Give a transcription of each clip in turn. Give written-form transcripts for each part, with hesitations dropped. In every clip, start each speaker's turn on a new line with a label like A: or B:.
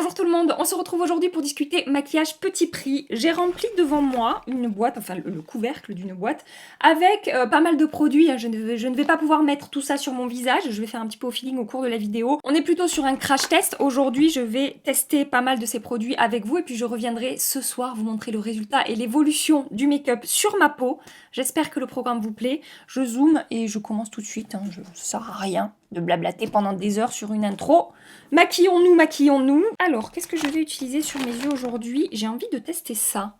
A: Bonjour tout le monde, on se retrouve aujourd'hui pour discuter maquillage petit prix. J'ai rempli devant moi une boîte, enfin le couvercle d'une boîte, avec pas mal de produits. Je ne vais pas pouvoir mettre tout ça sur mon visage, je vais faire un petit peu au feeling au cours de la vidéo. On est plutôt sur un crash test. Aujourd'hui, je vais tester pas mal de ces produits avec vous et puis je reviendrai ce soir vous montrer le résultat et l'évolution du make-up sur ma peau. J'espère que le programme vous plaît. Je zoome et je commence tout de suite, ça sert à rien de blablater pendant des heures sur une intro. Maquillons-nous, maquillons-nous. Alors, qu'est-ce que je vais utiliser sur mes yeux aujourd'hui? J'ai envie de tester ça.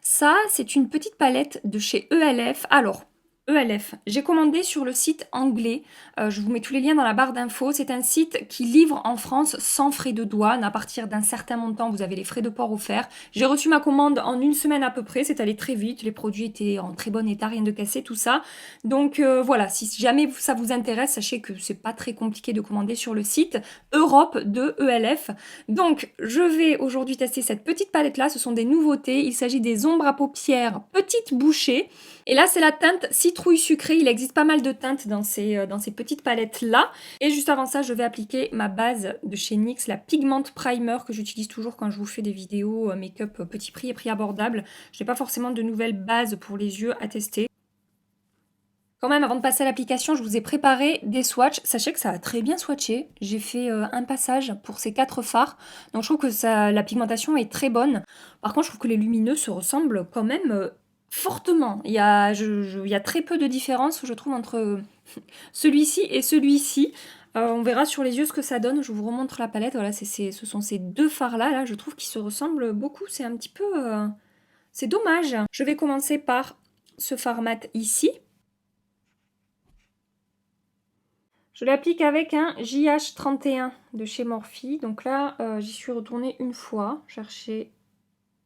A: Ça, c'est une petite palette de chez ELF. Alors, ELF, j'ai commandé sur le site anglais. Je vous mets tous les liens dans la barre d'infos. C'est un site qui livre en France sans frais de douane. À partir d'un certain montant, vous avez les frais de port offerts. J'ai reçu ma commande en une semaine à peu près. C'est allé très vite. Les produits étaient en très bon état, rien de cassé, tout ça. Donc voilà, si jamais ça vous intéresse, sachez que c'est pas très compliqué de commander sur le site Europe de ELF. Donc, je vais aujourd'hui tester cette petite palette-là. Ce sont des nouveautés. Il s'agit des ombres à paupières petites bouchées. Et là, c'est la teinte citrouille sucrée. Il existe pas mal de teintes dans ces petites palettes-là. Et juste avant ça, je vais appliquer ma base de chez NYX, la Pigment Primer, que j'utilise toujours quand je vous fais des vidéos make-up petit prix et prix abordable. Je n'ai pas forcément de nouvelles bases pour les yeux à tester. Quand même, avant de passer à l'application, je vous ai préparé des swatchs. Sachez que ça a très bien swatché. J'ai fait un passage pour ces 4 fards. Donc je trouve que la pigmentation est très bonne. Par contre, je trouve que les lumineux se ressemblent quand même fortement. Il y a très peu de différence, je trouve, entre celui-ci et celui-ci. On verra sur les yeux ce que ça donne. Je vous remontre la palette. Voilà, ce sont ces 2 fards-là. Là, je trouve qu'ils se ressemblent beaucoup. C'est un petit peu... c'est dommage. Je vais commencer par ce fard mat ici. Je l'applique avec un JH31 de chez Morphe. Donc là, j'y suis retournée une fois chercher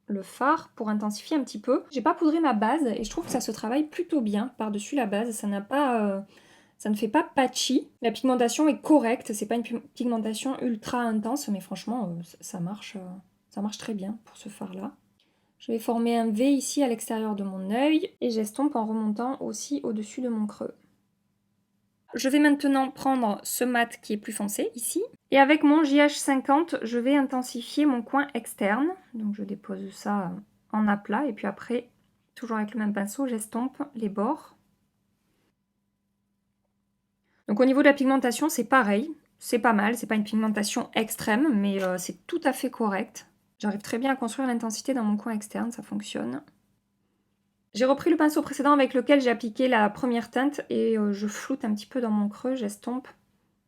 A: le fard pour intensifier un petit peu. J'ai pas poudré ma base et je trouve que ça se travaille plutôt bien par-dessus la base. Ça ne fait pas patchy. La pigmentation est correcte. C'est pas une pigmentation ultra intense, mais franchement, ça marche très bien pour ce fard-là. Je vais former un V ici à l'extérieur de mon œil et j'estompe en remontant aussi au-dessus de mon creux. Je vais maintenant prendre ce mat qui est plus foncé, ici. Et avec mon JH50, je vais intensifier mon coin externe. Donc je dépose ça en aplat. Et puis après, toujours avec le même pinceau, j'estompe les bords. Donc au niveau de la pigmentation, c'est pareil. C'est pas mal, c'est pas une pigmentation extrême, mais c'est tout à fait correct. J'arrive très bien à construire l'intensité dans mon coin externe, ça fonctionne. J'ai repris le pinceau précédent avec lequel j'ai appliqué la première teinte et je floute un petit peu dans mon creux, j'estompe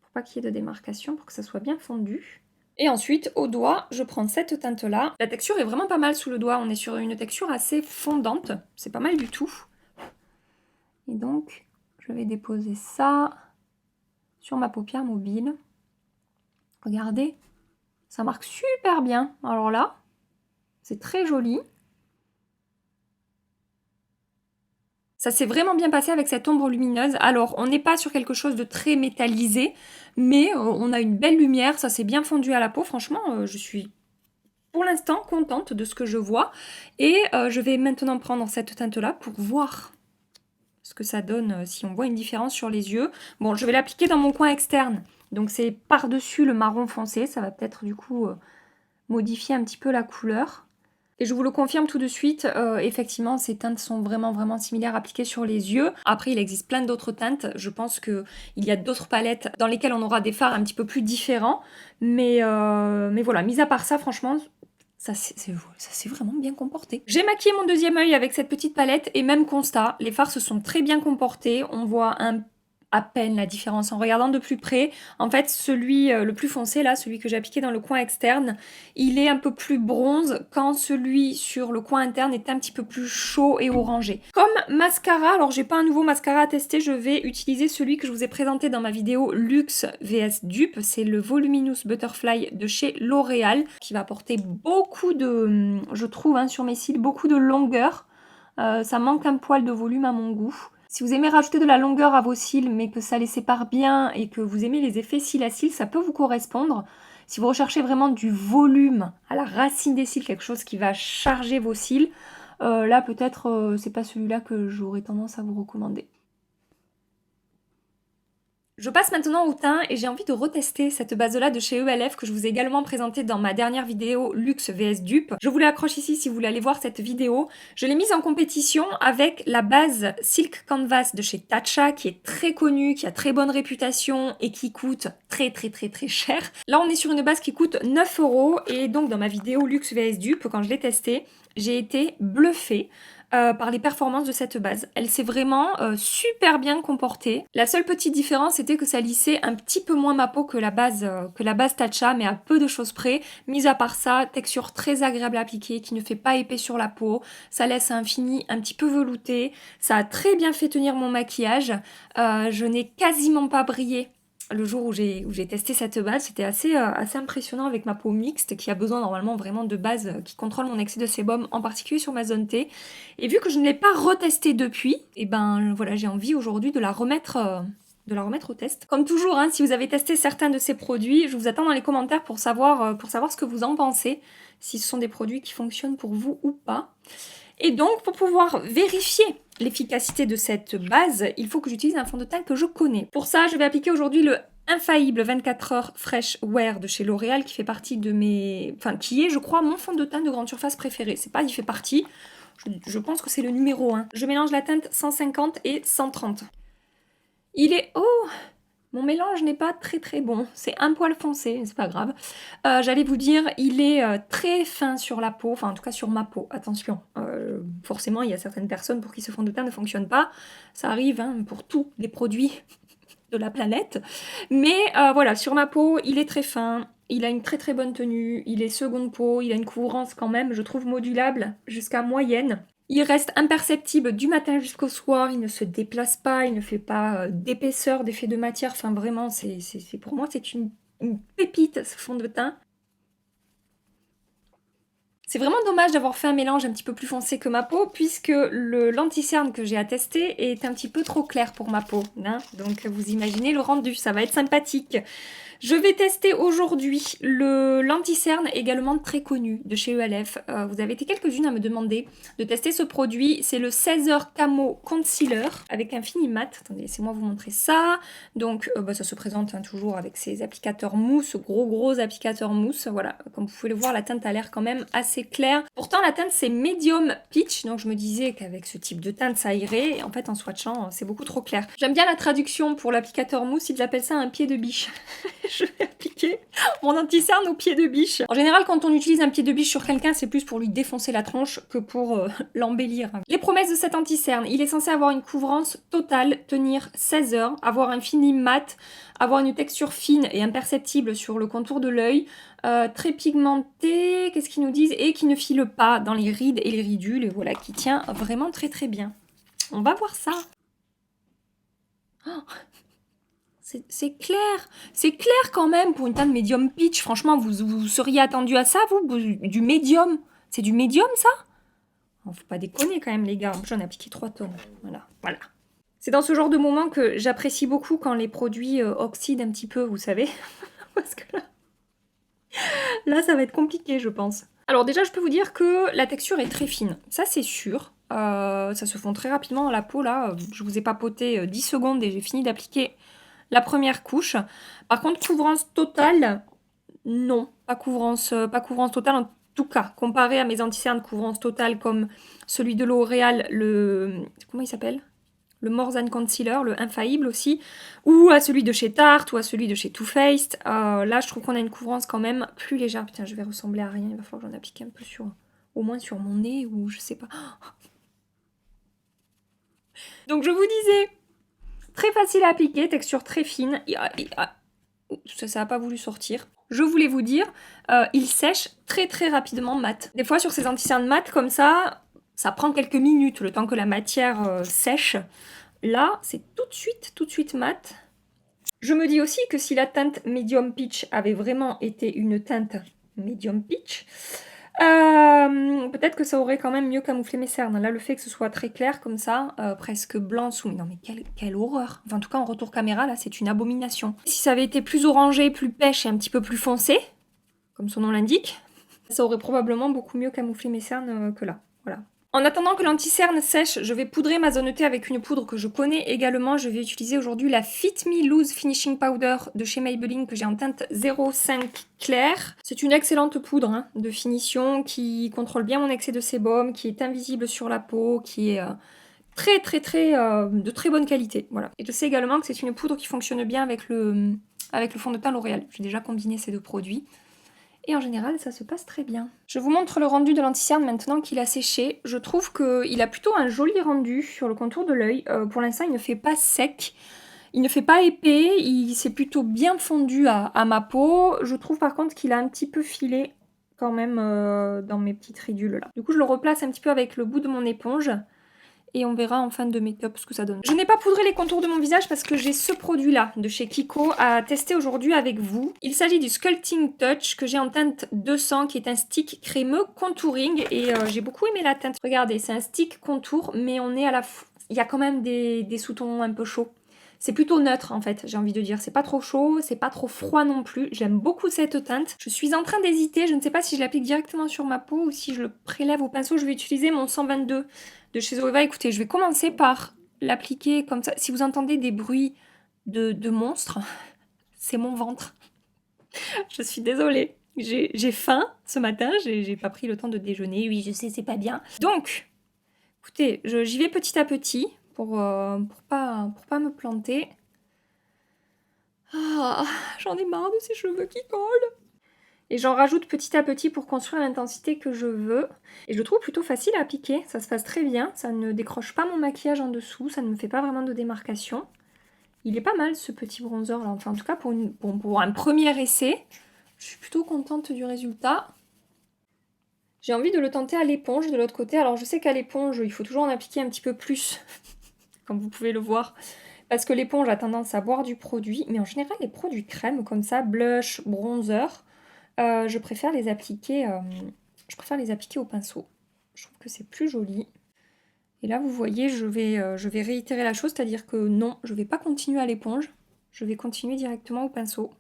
A: pour pas qu'il y ait de démarcation, pour que ça soit bien fondu. Et ensuite, au doigt, je prends cette teinte-là. La texture est vraiment pas mal sous le doigt, on est sur une texture assez fondante, c'est pas mal du tout. Et donc, je vais déposer ça sur ma paupière mobile. Regardez, ça marque super bien. Alors là, c'est très joli. Ça s'est vraiment bien passé avec cette ombre lumineuse. Alors, on n'est pas sur quelque chose de très métallisé, mais on a une belle lumière, ça s'est bien fondu à la peau. Franchement, je suis pour l'instant contente de ce que je vois. Et je vais maintenant prendre cette teinte-là pour voir ce que ça donne, si on voit une différence sur les yeux. Bon, je vais l'appliquer dans mon coin externe. Donc c'est par-dessus le marron foncé, ça va peut-être du coup modifier un petit peu la couleur. Et je vous le confirme tout de suite, effectivement, ces teintes sont vraiment similaires appliquées sur les yeux. Après, il existe plein d'autres teintes. Je pense qu'il y a d'autres palettes dans lesquelles on aura des fards un petit peu plus différents. Mais voilà, mis à part ça, franchement, ça s'est vraiment bien comporté. J'ai maquillé mon deuxième œil avec cette petite palette et même constat, les fards se sont très bien comportés. On voit à peine la différence en regardant de plus près. En fait, celui le plus foncé là, celui que j'ai appliqué dans le coin externe, il est un peu plus bronze quand celui sur le coin interne est un petit peu plus chaud et orangé. Comme mascara, alors j'ai pas un nouveau mascara à tester, je vais utiliser celui que je vous ai présenté dans ma vidéo Luxe vs Dupe. C'est le Voluminous Butterfly de chez L'Oréal qui va apporter beaucoup de, je trouve sur mes cils, beaucoup de longueur. Ça manque un poil de volume à mon goût. Si vous aimez rajouter de la longueur à vos cils, mais que ça les sépare bien et que vous aimez les effets cils à cils, ça peut vous correspondre. Si vous recherchez vraiment du volume à la racine des cils, quelque chose qui va charger vos cils, là peut-être c'est pas celui-là que j'aurais tendance à vous recommander. Je passe maintenant au teint et j'ai envie de retester cette base-là de chez ELF que je vous ai également présentée dans ma dernière vidéo Luxe vs Dupe. Je vous l'accroche ici si vous voulez aller voir cette vidéo. Je l'ai mise en compétition avec la base Silk Canvas de chez Tatcha qui est très connue, qui a très bonne réputation et qui coûte très cher. Là on est sur une base qui coûte 9 € et donc dans ma vidéo Luxe vs Dupe, quand je l'ai testée, j'ai été bluffée par les performances de cette base. Elle s'est vraiment super bien comportée. La seule petite différence c'était que ça lissait un petit peu moins ma peau que la base Tatcha, mais à peu de choses près. Mis à part ça, texture très agréable à appliquer, qui ne fait pas épais sur la peau. Ça laisse un fini un petit peu velouté. Ça a très bien fait tenir mon maquillage. Je n'ai quasiment pas brillé le jour où j'ai testé cette base. C'était assez impressionnant avec ma peau mixte qui a besoin normalement vraiment de base qui contrôle mon excès de sébum, en particulier sur ma zone T. Et vu que je ne l'ai pas retestée depuis, et ben voilà, j'ai envie aujourd'hui de la remettre au test. Comme toujours, hein, si vous avez testé certains de ces produits, je vous attends dans les commentaires pour savoir ce que vous en pensez, si ce sont des produits qui fonctionnent pour vous ou pas. Et donc, pour pouvoir vérifier l'efficacité de cette base, il faut que j'utilise un fond de teint que je connais. Pour ça, je vais appliquer aujourd'hui le Infaillible 24 heures Fresh Wear de chez L'Oréal, qui fait partie de mes... Enfin, qui est, je crois, mon fond de teint de grande surface préféré. C'est pas, il fait partie. Je pense que c'est le numéro 1. Je mélange la teinte 150 et 130. Il est... Oh! Mon mélange n'est pas très bon, c'est un poil foncé, c'est pas grave. J'allais vous dire, il est très fin sur la peau, enfin en tout cas sur ma peau, attention. Forcément, il y a certaines personnes pour qui ce fond de teint ne fonctionne pas. Ça arrive hein, pour tous les produits de la planète. Mais voilà, sur ma peau, il est très fin, il a une très bonne tenue, il est seconde peau, il a une couvrance quand même, je trouve modulable jusqu'à moyenne. Il reste imperceptible du matin jusqu'au soir, il ne se déplace pas, il ne fait pas d'épaisseur, d'effet de matière, enfin vraiment, pour moi c'est une pépite ce fond de teint. C'est vraiment dommage d'avoir fait un mélange un petit peu plus foncé que ma peau, puisque le l'anti-cerne que j'ai à tester est un petit peu trop clair pour ma peau. Hein, donc vous imaginez le rendu, ça va être sympathique. Je vais tester aujourd'hui le l'anti-cerne également très connu de chez ELF. Vous avez été quelques-unes à me demander de tester ce produit. C'est le 16 heures Camo Concealer avec un fini mat. Attendez, laissez-moi vous montrer ça. Donc ça se présente hein, toujours avec ces applicateurs mousse, gros applicateurs mousse. Voilà, comme vous pouvez le voir, la teinte a l'air quand même assez claire. Pourtant la teinte c'est medium peach, donc je me disais qu'avec ce type de teinte ça irait. Et en fait en swatchant c'est beaucoup trop clair. J'aime bien la traduction pour l'applicateur mousse, ils appellent ça un pied de biche. Je vais appliquer mon anti-cerne au pied de biche. En général, quand on utilise un pied de biche sur quelqu'un, c'est plus pour lui défoncer la tronche que pour l'embellir. Les promesses de cet anti-cerne, il est censé avoir une couvrance totale, tenir 16 heures, avoir un fini mat, avoir une texture fine et imperceptible sur le contour de l'œil, très pigmenté, qu'est-ce qu'ils nous disent, et qui ne file pas dans les rides et les ridules, et voilà, qui tient vraiment très bien. On va voir ça. Oh, c'est clair quand même pour une teinte médium peach. Franchement, vous seriez attendu à ça, vous, du médium. C'est du médium, ça? Oh, faut pas déconner quand même, les gars. J'en ai appliqué 3 tonnes. Voilà. C'est dans ce genre de moment que j'apprécie beaucoup quand les produits oxydent un petit peu, vous savez. Parce que là, ça va être compliqué, je pense. Alors déjà, je peux vous dire que la texture est très fine. Ça, c'est sûr. Ça se fond très rapidement dans la peau, là. Je vous ai papoté 10 secondes et j'ai fini d'appliquer la première couche. Par contre, couvrance totale, non. Pas couvrance totale, en tout cas. Comparé à mes anti-cernes couvrance totale comme celui de L'Oréal, comment il s'appelle? Le More Than Concealer, le Infaillible aussi, ou à celui de chez Tarte, ou à celui de chez Too Faced. Là, je trouve qu'on a une couvrance quand même plus légère. Putain, je vais ressembler à rien. Il va falloir que j'en applique un peu au moins sur mon nez, ou je sais pas. Donc, je vous disais... Très facile à appliquer, texture très fine. Ça n'a pas voulu sortir. Je voulais vous dire, il sèche très rapidement mat. Des fois sur ces anti-cernes mat comme ça prend quelques minutes le temps que la matière sèche. Là, c'est tout de suite mat. Je me dis aussi que si la teinte medium peach avait vraiment été une teinte medium peach, peut-être que ça aurait quand même mieux camouflé mes cernes. Là, le fait que ce soit très clair comme ça, presque blanc sous... Non mais quelle horreur. Enfin, en tout cas, en retour caméra, là, c'est une abomination. Si ça avait été plus orangé, plus pêche et un petit peu plus foncé, comme son nom l'indique, ça aurait probablement beaucoup mieux camouflé mes cernes que là. Voilà. En attendant que l'anti-cerne sèche, je vais poudrer ma zone T avec une poudre que je connais également. Je vais utiliser aujourd'hui la Fit Me Loose Finishing Powder de chez Maybelline que j'ai en teinte 05 clair. C'est une excellente poudre hein, de finition qui contrôle bien mon excès de sébum, qui est invisible sur la peau, qui est de très bonne qualité. Voilà. Et je sais également que c'est une poudre qui fonctionne bien avec le fond de teint L'Oréal. J'ai déjà combiné ces deux produits. Et en général, ça se passe très bien. Je vous montre le rendu de l'anti-cerne maintenant qu'il a séché. Je trouve qu'il a plutôt un joli rendu sur le contour de l'œil. Pour l'instant, il ne fait pas sec. Il ne fait pas épais. Il s'est plutôt bien fondu à ma peau. Je trouve par contre qu'il a un petit peu filé quand même dans mes petites ridules là. Du coup, je le replace un petit peu avec le bout de mon éponge. Et on verra en fin de make-up ce que ça donne. Je n'ai pas poudré les contours de mon visage parce que j'ai ce produit-là de chez Kiko à tester aujourd'hui avec vous. Il s'agit du Sculpting Touch que j'ai en teinte 200 qui est un stick crémeux contouring et j'ai beaucoup aimé la teinte. Regardez, c'est un stick contour mais on est à la il y a quand même des sous-tons un peu chauds. C'est plutôt neutre en fait, j'ai envie de dire. C'est pas trop chaud, c'est pas trop froid non plus. J'aime beaucoup cette teinte. Je suis en train d'hésiter, je ne sais pas si je l'applique directement sur ma peau ou si je le prélève au pinceau. Je vais utiliser mon 122 de chez Zoeva. Écoutez, je vais commencer par l'appliquer comme ça. Si vous entendez des bruits de monstres, c'est mon ventre. Je suis désolée. J'ai faim ce matin, j'ai pas pris le temps de déjeuner. Oui, je sais, c'est pas bien. Donc, écoutez, j'y vais petit à petit pour pas me planter. Ah, j'en ai marre de ces cheveux qui collent. Et j'en rajoute petit à petit pour construire l'intensité que je veux. Et je le trouve plutôt facile à appliquer, ça se passe très bien. Ça ne décroche pas mon maquillage en dessous, ça ne me fait pas vraiment de démarcation. Il est pas mal ce petit bronzer là, enfin en tout cas pour un premier essai. Je suis plutôt contente du résultat. J'ai envie de le tenter à l'éponge de l'autre côté. Alors je sais qu'à l'éponge, il faut toujours en appliquer un petit peu plus, comme vous pouvez le voir. Parce que l'éponge a tendance à boire du produit. Mais en général, les produits crème comme ça, blush, bronzer, je préfère les appliquer au pinceau. Je trouve que c'est plus joli. Et là, vous voyez, je vais réitérer la chose, c'est-à-dire que non, je ne vais pas continuer à l'éponge. Je vais continuer directement au pinceau.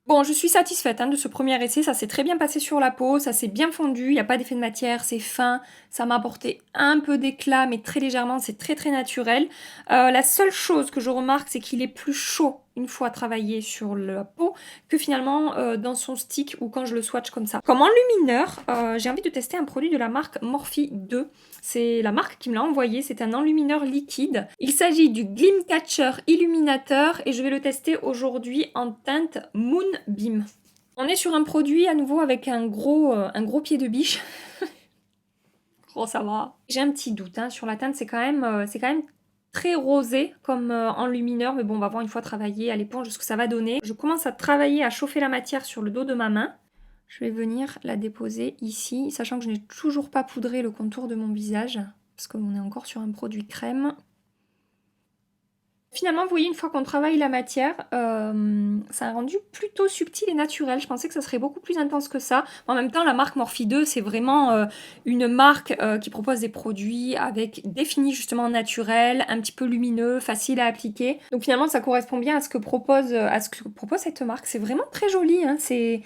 A: Bon, je suis satisfaite hein, de ce premier essai, ça s'est très bien passé sur la peau, ça s'est bien fondu, il n'y a pas d'effet de matière, c'est fin, ça m'a apporté un peu d'éclat, mais très légèrement, c'est très très naturel. La seule chose que je remarque, c'est qu'il est plus chaud une fois travaillé sur la peau que finalement dans son stick ou quand je le swatch comme ça. Comme enlumineur, j'ai envie de tester un produit de la marque Morphe 2. C'est la marque qui me l'a envoyé, c'est un enlumineur liquide. Il s'agit du Gleam Catcher Illuminateur et je vais le tester aujourd'hui en teinte Moonbeam. On est sur un produit à nouveau avec un gros pied de biche. Oh ça va. J'ai un petit doute hein, sur la teinte, c'est quand même très rosé comme enlumineur, mais bon on va voir une fois travaillé à l'éponge ce que ça va donner. Je commence à travailler, à chauffer la matière sur le dos de ma main. Je vais venir la déposer ici, sachant que je n'ai toujours pas poudré le contour de mon visage, parce qu'on est encore sur un produit crème. Finalement, vous voyez, une fois qu'on travaille la matière, ça a un rendu plutôt subtil et naturel. Je pensais que ça serait beaucoup plus intense que ça. En même temps, la marque Morphe 2, c'est vraiment une marque qui propose des produits avec des finis justement naturels, un petit peu lumineux, facile à appliquer. Donc finalement, ça correspond bien à ce que propose cette marque. C'est vraiment très joli, hein. C'est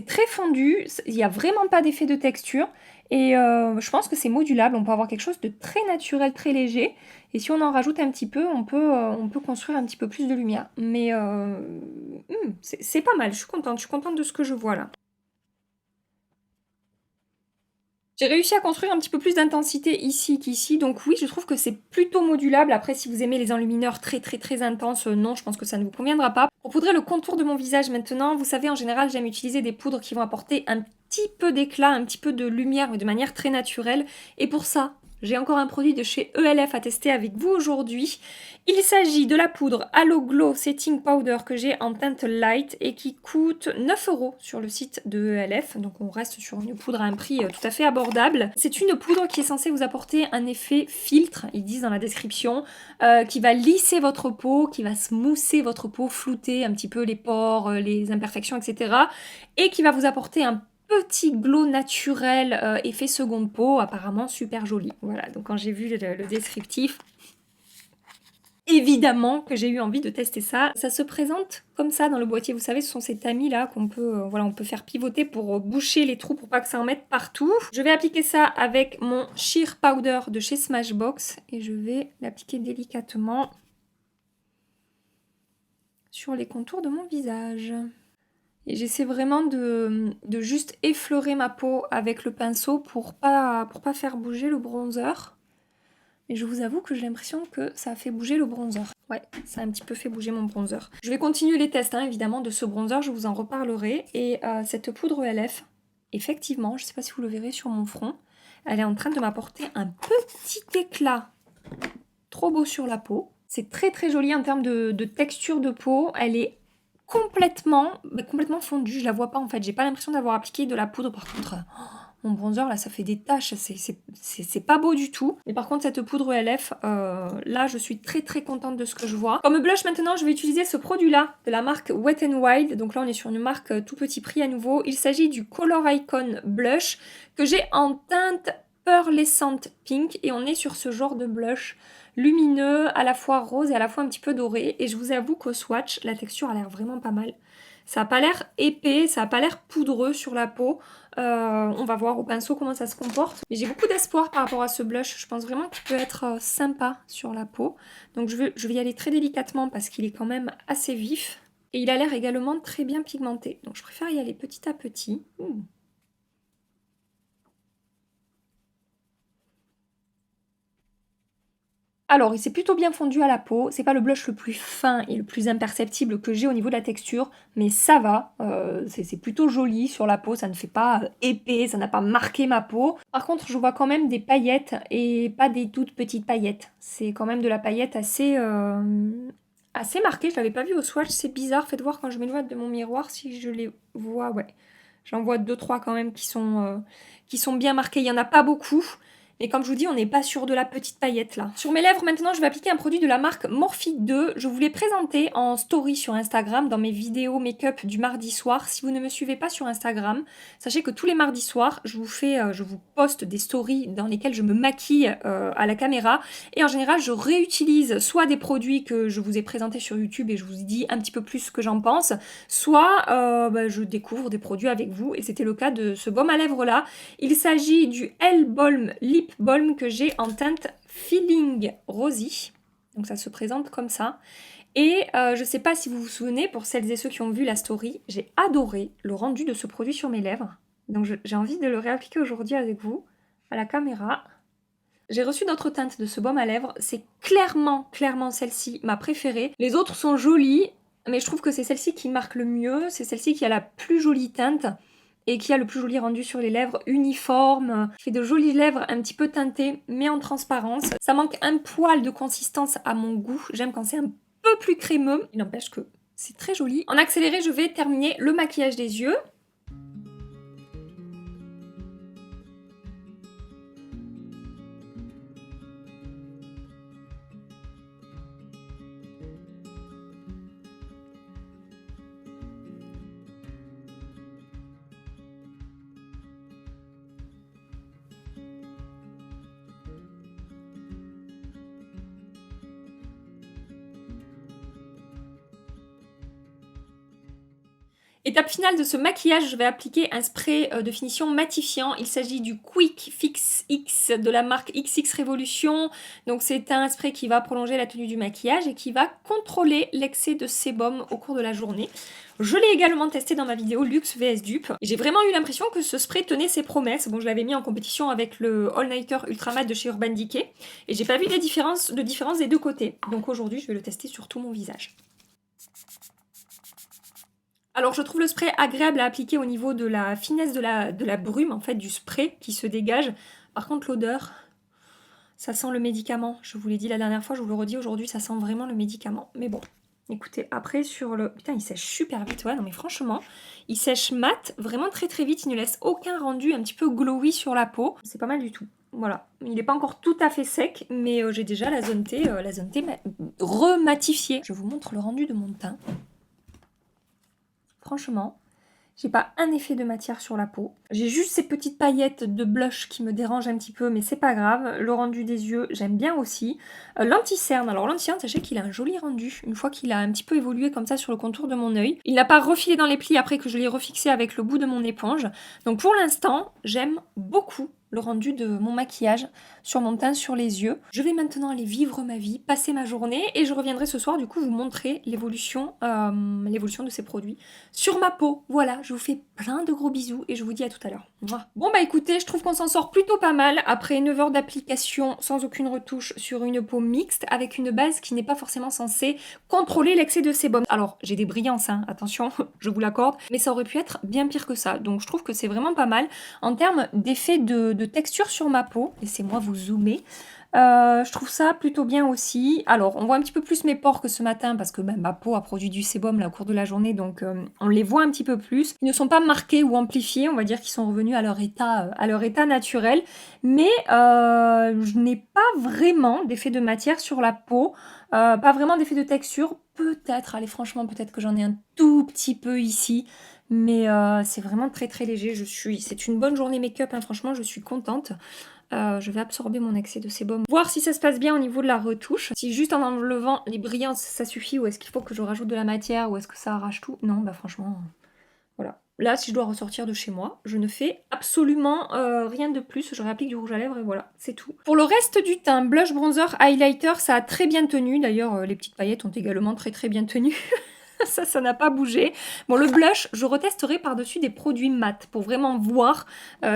A: très fondu, il n'y a vraiment pas d'effet de texture. Et je pense que c'est modulable, on peut avoir quelque chose de très naturel, très léger. Et si on en rajoute un petit peu, on peut construire un petit peu plus de lumière. Mais c'est pas mal, je suis contente de ce que je vois là. J'ai réussi à construire un petit peu plus d'intensité ici qu'ici, donc oui, je trouve que c'est plutôt modulable. Après, si vous aimez les enlumineurs très très très intenses, non, je pense que ça ne vous conviendra pas. Pour poudrer le contour de mon visage maintenant, vous savez, en général, j'aime utiliser des poudres qui vont apporter un petit peu d'éclat, un petit peu de lumière, mais de manière très naturelle. Et pour ça, j'ai encore un produit de chez ELF à tester avec vous aujourd'hui. Il s'agit de la poudre Halo Glow Setting Powder que j'ai en teinte light et qui coûte 9 € sur le site de ELF. Donc on reste sur une poudre à un prix tout à fait abordable. C'est une poudre qui est censée vous apporter un effet filtre, ils disent dans la description, qui va lisser votre peau, qui va smoother votre peau, flouter un petit peu les pores, les imperfections, etc. Et qui va vous apporter un petit glow naturel, effet seconde peau, apparemment super joli. Voilà, donc quand j'ai vu le descriptif, évidemment que j'ai eu envie de tester ça. Ça se présente comme ça dans le boîtier. Vous savez, ce sont ces tamis là qu'on peut, voilà, on peut faire pivoter pour boucher les trous pour pas que ça en mette partout. Je vais appliquer ça avec mon Sheer Powder de chez Smashbox et je vais l'appliquer délicatement sur les contours de mon visage. Et j'essaie vraiment de juste effleurer ma peau avec le pinceau pour pas faire bouger le bronzer. Et je vous avoue que j'ai l'impression que ça a fait bouger le bronzer. Ouais, ça a un petit peu fait bouger mon bronzer. Je vais continuer les tests, hein, évidemment, de ce bronzer, je vous en reparlerai. Et cette poudre LF, effectivement, je ne sais pas si vous le verrez sur mon front, elle est en train de m'apporter un petit éclat trop beau sur la peau. C'est très très joli en termes de texture de peau. Elle est complètement fondue, je la vois pas en fait. J'ai pas l'impression d'avoir appliqué de la poudre. Par contre, mon bronzer là ça fait des taches, c'est pas beau du tout. Mais par contre cette poudre LF, là je suis très très contente de ce que je vois. Comme blush maintenant je vais utiliser ce produit là de la marque Wet n Wild. Donc là on est sur une marque tout petit prix à nouveau. Il s'agit du Color Icon Blush que j'ai en teinte Pearlescent Pink. Et on est sur ce genre de blush lumineux, à la fois rose et à la fois un petit peu doré. Et je vous avoue qu'au swatch, la texture a l'air vraiment pas mal. Ça n'a pas l'air épais, ça n'a pas l'air poudreux sur la peau. On va voir au pinceau comment ça se comporte. Mais j'ai beaucoup d'espoir par rapport à ce blush. Je pense vraiment qu'il peut être sympa sur la peau. Donc je vais y aller très délicatement parce qu'il est quand même assez vif. Et il a l'air également très bien pigmenté. Donc je préfère y aller petit à petit. Alors, il s'est plutôt bien fondu à la peau. C'est pas le blush le plus fin et le plus imperceptible que j'ai au niveau de la texture, mais ça va. C'est plutôt joli sur la peau, ça ne fait pas épais, ça n'a pas marqué ma peau. Par contre, je vois quand même des paillettes et pas des toutes petites paillettes. C'est quand même de la paillette assez marquée. Je l'avais pas vu au swatch, c'est bizarre. Faites voir quand je m'éloigne de mon miroir si je les vois. Ouais, j'en vois 2-3 quand même qui sont bien marqués. Il y en a pas beaucoup. Mais comme je vous dis, on n'est pas sur de la petite paillette là. Sur mes lèvres, maintenant, je vais appliquer un produit de la marque Morphe 2. Je vous l'ai présenté en story sur Instagram dans mes vidéos make-up du mardi soir. Si vous ne me suivez pas sur Instagram, sachez que tous les mardis soirs, je vous poste des stories dans lesquelles je me maquille à la caméra. Et en général, je réutilise soit des produits que je vous ai présentés sur YouTube et je vous dis un petit peu plus ce que j'en pense, soit je découvre des produits avec vous. Et c'était le cas de ce baume à lèvres là. Il s'agit du L Balm Lip Balm que j'ai en teinte Feeling Rosy. Donc ça se présente comme ça. Et je sais pas si vous vous souvenez, pour celles et ceux qui ont vu la story, j'ai adoré le rendu de ce produit sur mes lèvres. Donc j'ai envie de le réappliquer aujourd'hui avec vous, à la caméra. J'ai reçu d'autres teintes de ce baume à lèvres. C'est clairement celle-ci ma préférée. Les autres sont jolies, mais je trouve que c'est celle-ci qui marque le mieux. C'est celle-ci qui a la plus jolie teinte et qui a le plus joli rendu sur les lèvres, uniforme. Je fais de jolies lèvres un petit peu teintées, mais en transparence. Ça manque un poil de consistance à mon goût. J'aime quand c'est un peu plus crémeux. Il n'empêche que c'est très joli. En accéléré, je vais terminer le maquillage des yeux. Étape finale de ce maquillage, je vais appliquer un spray de finition matifiant. Il s'agit du Quick Fix X de la marque XX Revolution. Donc c'est un spray qui va prolonger la tenue du maquillage et qui va contrôler l'excès de sébum au cours de la journée. Je l'ai également testé dans ma vidéo Luxe vs Dupe. J'ai vraiment eu l'impression que ce spray tenait ses promesses. Bon, je l'avais mis en compétition avec le All Nighter Ultra Matte de chez Urban Decay. Et j'ai pas vu de différence des deux côtés. Donc aujourd'hui, je vais le tester sur tout mon visage. Alors je trouve le spray agréable à appliquer au niveau de la finesse de la brume en fait du spray qui se dégage. Par contre l'odeur, ça sent le médicament. Je vous l'ai dit la dernière fois, je vous le redis aujourd'hui, ça sent vraiment le médicament. Mais bon, écoutez, après sur le... Putain, il sèche super vite, ouais, non mais franchement, il sèche mat, vraiment très très vite, il ne laisse aucun rendu un petit peu glowy sur la peau. C'est pas mal du tout. Voilà, il n'est pas encore tout à fait sec, mais j'ai déjà la zone T rematifiée. Je vous montre le rendu de mon teint. Franchement, J'ai pas un effet de matière sur la peau. J'ai juste ces petites paillettes de blush qui me dérangent un petit peu, mais c'est pas grave. Le rendu des yeux, j'aime bien aussi. L'anti-cerne. Alors l'anti-cerne, sachez qu'il a un joli rendu. Une fois qu'il a un petit peu évolué comme ça sur le contour de mon œil. Il n'a pas refilé dans les plis après que je l'ai refixé avec le bout de mon éponge. Donc pour l'instant, j'aime beaucoup le rendu de mon maquillage sur mon teint, sur les yeux. Je vais maintenant aller vivre ma vie, passer ma journée et je reviendrai ce soir du coup vous montrer l'évolution de ces produits sur ma peau. Voilà, je vous fais plein de gros bisous et je vous dis à tout à l'heure. Bon bah écoutez, je trouve qu'on s'en sort plutôt pas mal après 9 heures d'application sans aucune retouche sur une peau mixte avec une base qui n'est pas forcément censée contrôler l'excès de sébum. Alors j'ai des brillances, hein, attention, je vous l'accorde, mais ça aurait pu être bien pire que ça. Donc je trouve que c'est vraiment pas mal. En termes d'effet de texture sur ma peau, laissez-moi vous zoomer. Je trouve ça plutôt bien aussi. Alors, on voit un petit peu plus mes pores que ce matin parce que ma peau a produit du sébum là, au cours de la journée, donc on les voit un petit peu plus. Ils ne sont pas marqués ou amplifiés, on va dire qu'ils sont revenus à leur état naturel. Mais je n'ai pas vraiment d'effet de matière sur la peau, pas vraiment d'effet de texture. Peut-être, allez franchement, peut-être que j'en ai un tout petit peu ici. Mais c'est vraiment très très léger. C'est une bonne journée make-up, hein, franchement, je suis contente. Je vais absorber mon excès de sébum, voir si ça se passe bien au niveau de la retouche. Si juste en enlevant les brillances ça suffit, ou est-ce qu'il faut que je rajoute de la matière, ou est-ce que ça arrache tout? Non, bah franchement, voilà. Là, si je dois ressortir de chez moi, je ne fais absolument rien de plus. Je réapplique du rouge à lèvres et voilà, c'est tout. Pour le reste du teint, blush, bronzer, highlighter, ça a très bien tenu. D'ailleurs, les petites paillettes ont également très très bien tenu. Ça n'a pas bougé. Bon, le blush, je retesterai par-dessus des produits mat pour vraiment voir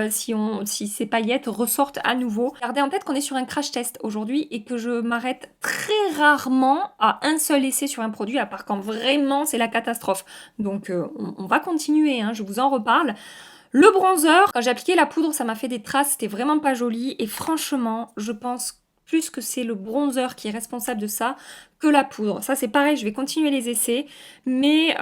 A: si ces paillettes ressortent à nouveau. Gardez en tête qu'on est sur un crash test aujourd'hui et que je m'arrête très rarement à un seul essai sur un produit, à part quand vraiment c'est la catastrophe. Donc, on va continuer, hein, je vous en reparle. Le bronzer, quand j'ai appliqué la poudre, ça m'a fait des traces, c'était vraiment pas joli. Et franchement, je pense plus que c'est le bronzer qui est responsable de ça que la poudre. Ça c'est pareil, je vais continuer les essais, mais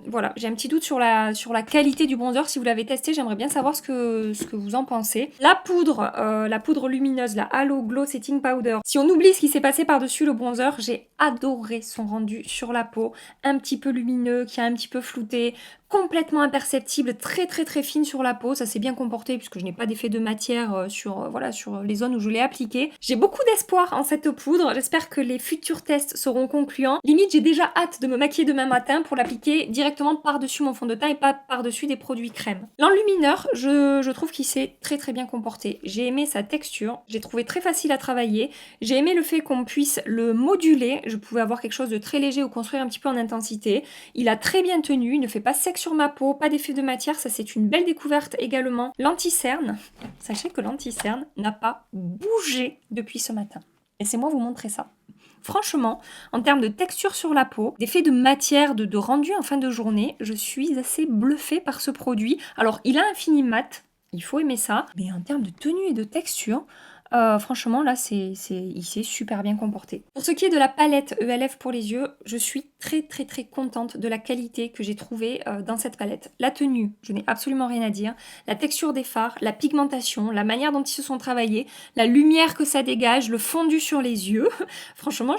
A: voilà, j'ai un petit doute sur la qualité du bronzer. Si vous l'avez testé, j'aimerais bien savoir ce que vous en pensez. La poudre lumineuse, la Halo Glow Setting Powder. Si on oublie ce qui s'est passé par-dessus le bronzer, j'ai adoré son rendu sur la peau, un petit peu lumineux, qui a un petit peu flouté, complètement imperceptible, très très très fine sur la peau. Ça s'est bien comporté puisque je n'ai pas d'effet de matière sur les zones où je l'ai appliqué. J'ai beaucoup d'espoir en cette poudre. J'espère que les futurs tests seront concluants. Limite, j'ai déjà hâte de me maquiller demain matin pour l'appliquer directement par-dessus mon fond de teint et pas par-dessus des produits crème. L'enlumineur, je trouve qu'il s'est très très bien comporté. J'ai aimé sa texture, j'ai trouvé très facile à travailler. J'ai aimé le fait qu'on puisse le moduler. Je pouvais avoir quelque chose de très léger ou construire un petit peu en intensité. Il a très bien tenu, il ne fait pas sec sur ma peau, pas d'effet de matière, ça c'est une belle découverte également. L'anti-cerne, sachez que l'anti-cerne n'a pas bougé depuis ce matin. Laissez-moi vous montrer ça. Franchement, en termes de texture sur la peau, d'effet de matière, de rendu en fin de journée, je suis assez bluffée par ce produit. Alors, il a un fini mat, il faut aimer ça, mais en termes de tenue et de texture, franchement, là, il s'est super bien comporté. Pour ce qui est de la palette ELF pour les yeux, je suis très très très contente de la qualité que j'ai trouvée dans cette palette. La tenue, je n'ai absolument rien à dire. La texture des fards, la pigmentation, la manière dont ils se sont travaillés, la lumière que ça dégage, le fondu sur les yeux. Franchement,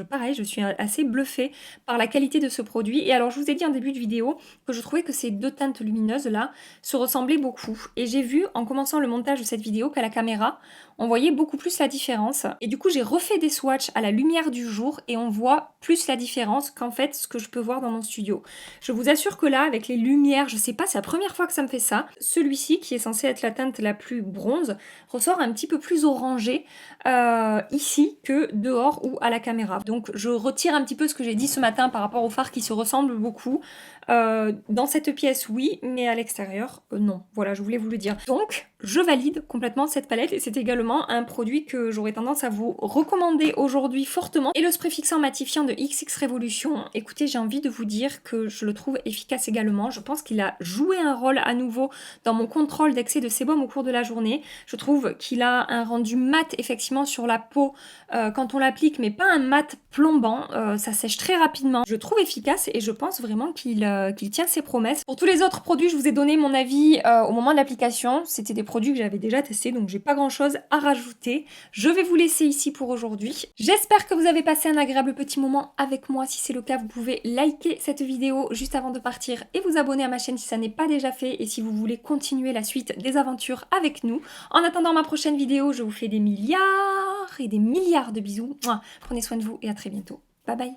A: pareil, je suis assez bluffée par la qualité de ce produit. Et alors, je vous ai dit en début de vidéo que je trouvais que ces deux teintes lumineuses là se ressemblaient beaucoup. Et j'ai vu en commençant le montage de cette vidéo qu'à la caméra, on voyait beaucoup plus la différence. Et du coup, j'ai refait des swatchs à la lumière du jour et on voit plus la différence qu'en fait ce que je peux voir dans mon studio. Je vous assure que là, avec les lumières, je sais pas, c'est la première fois que ça me fait ça. Celui-ci, qui est censé être la teinte la plus bronze, ressort un petit peu plus orangé ici que dehors ou à la caméra. Donc je retire un petit peu ce que j'ai dit ce matin par rapport aux fards qui se ressemblent beaucoup. Dans cette pièce, oui, mais à l'extérieur, non. Voilà, je voulais vous le dire. Donc, je valide complètement cette palette et c'est également un produit que j'aurais tendance à vous recommander aujourd'hui fortement. Et le spray fixant matifiant de XX Revolution, écoutez, j'ai envie de vous dire que je le trouve efficace également. Je pense qu'il a joué un rôle à nouveau dans mon contrôle d'excès de sébum au cours de la journée. Je trouve qu'il a un rendu mat effectivement sur la peau quand on l'applique, mais pas un mat plombant. Ça sèche très rapidement. Je trouve efficace et je pense vraiment qu'il tient ses promesses. Pour tous les autres produits, je vous ai donné mon avis au moment de l'application. C'était des produits que j'avais déjà testés, donc j'ai pas grand chose à rajouter. Je vais vous laisser ici pour aujourd'hui. J'espère que vous avez passé un agréable petit moment avec moi. Si c'est le cas, vous pouvez liker cette vidéo juste avant de partir et vous abonner à ma chaîne si ça n'est pas déjà fait et si vous voulez continuer la suite des aventures avec nous. En attendant ma prochaine vidéo, je vous fais des milliards et des milliards de bisous. Mouah. Prenez soin de vous et à très bientôt. Bye bye.